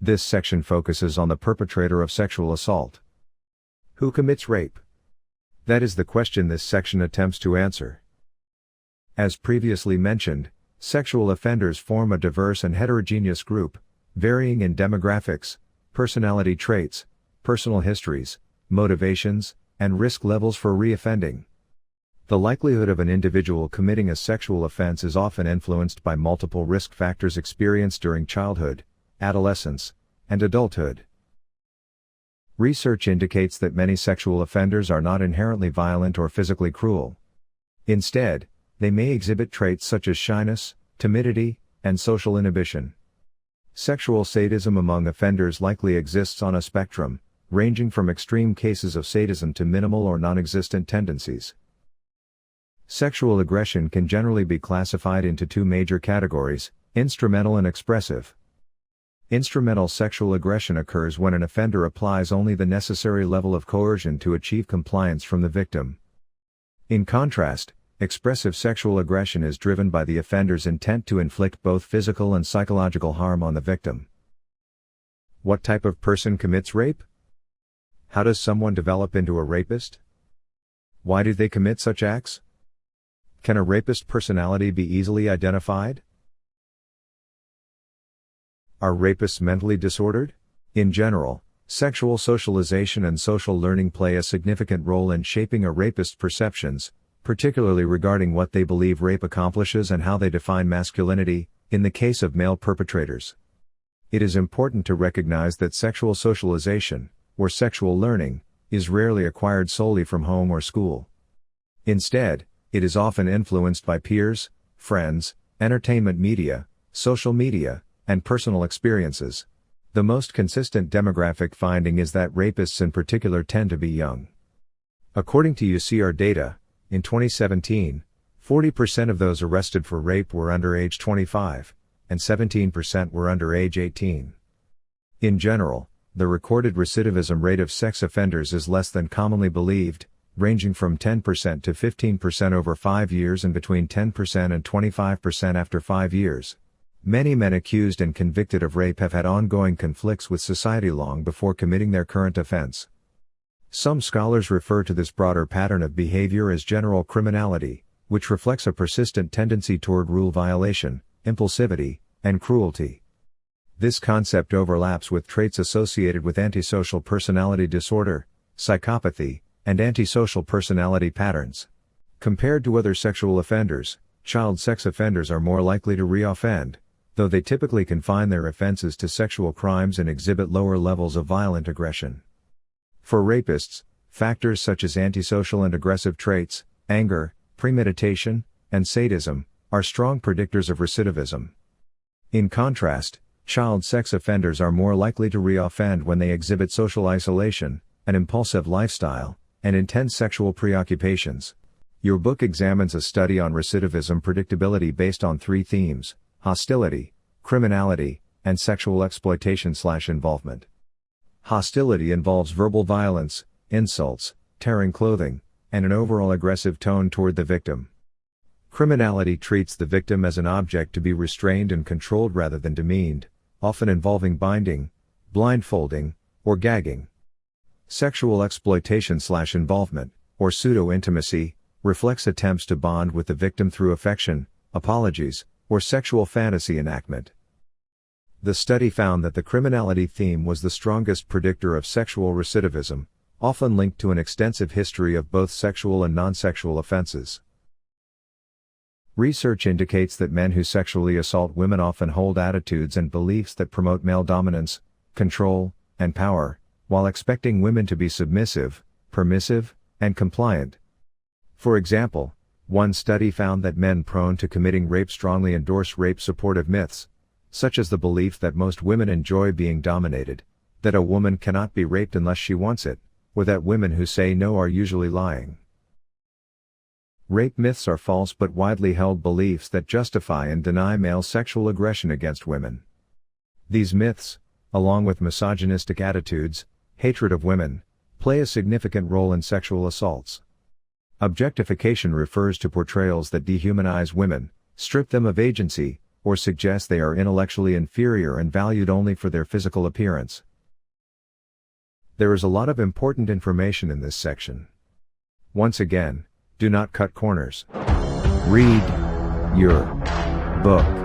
This section focuses on the perpetrator of sexual assault. Who commits rape? That is the question this section attempts to answer. As previously mentioned, sexual offenders form a diverse and heterogeneous group, varying in demographics, personality traits, personal histories, motivations, and risk levels for reoffending. The likelihood of an individual committing a sexual offense is often influenced by multiple risk factors experienced during childhood, adolescence, and adulthood. Research indicates that many sexual offenders are not inherently violent or physically cruel. Instead, they may exhibit traits such as shyness, timidity, and social inhibition. Sexual sadism among offenders likely exists on a spectrum, ranging from extreme cases of sadism to minimal or non-existent tendencies. Sexual aggression can generally be classified into two major categories: instrumental and expressive. Instrumental sexual aggression occurs when an offender applies only the necessary level of coercion to achieve compliance from the victim. In contrast, expressive sexual aggression is driven by the offender's intent to inflict both physical and psychological harm on the victim. What type of person commits rape? How does someone develop into a rapist? Why do they commit such acts? Can a rapist personality be easily identified? Are rapists mentally disordered? In general, sexual socialization and social learning play a significant role in shaping a rapist's perceptions, particularly regarding what they believe rape accomplishes and how they define masculinity, in the case of male perpetrators. It is important to recognize that sexual socialization, or sexual learning, is rarely acquired solely from home or school. Instead, it is often influenced by peers, friends, entertainment media, social media, and personal experiences. The most consistent demographic finding is that rapists in particular tend to be young. According to UCR data, in 2017, 40% of those arrested for rape were under age 25, and 17% were under age 18. In general, the recorded recidivism rate of sex offenders is less than commonly believed, ranging from 10% to 15% over 5 years and between 10% and 25% after 5 years. Many men accused and convicted of rape have had ongoing conflicts with society long before committing their current offense. Some scholars refer to this broader pattern of behavior as general criminality, which reflects a persistent tendency toward rule violation, impulsivity, and cruelty. This concept overlaps with traits associated with antisocial personality disorder, psychopathy, and antisocial personality patterns. Compared to other sexual offenders, child sex offenders are more likely to reoffend, though they typically confine their offenses to sexual crimes and exhibit lower levels of violent aggression. For rapists, factors such as antisocial and aggressive traits, anger, premeditation, and sadism, are strong predictors of recidivism. In contrast, child sex offenders are more likely to reoffend when they exhibit social isolation, an impulsive lifestyle, and intense sexual preoccupations. Your book examines a study on recidivism predictability based on 3 themes: hostility, criminality, and sexual exploitation/involvement. Hostility involves verbal violence, insults, tearing clothing, and an overall aggressive tone toward the victim. Criminality treats the victim as an object to be restrained and controlled rather than demeaned, often involving binding, blindfolding, or gagging. Sexual exploitation/involvement, or pseudo-intimacy, reflects attempts to bond with the victim through affection, apologies, or sexual fantasy enactment. The study found that the criminality theme was the strongest predictor of sexual recidivism, often linked to an extensive history of both sexual and non-sexual offenses. Research indicates that men who sexually assault women often hold attitudes and beliefs that promote male dominance, control, and power, while expecting women to be submissive, permissive, and compliant. For example, one study found that men prone to committing rape strongly endorse rape-supportive myths, such as the belief that most women enjoy being dominated, that a woman cannot be raped unless she wants it, or that women who say no are usually lying. Rape myths are false but widely held beliefs that justify and deny male sexual aggression against women. These myths, along with misogynistic attitudes, hatred of women, play a significant role in sexual assaults. Objectification refers to portrayals that dehumanize women, strip them of agency, or suggest they are intellectually inferior and valued only for their physical appearance. There is a lot of important information in this section. Once again, do not cut corners. Read your book.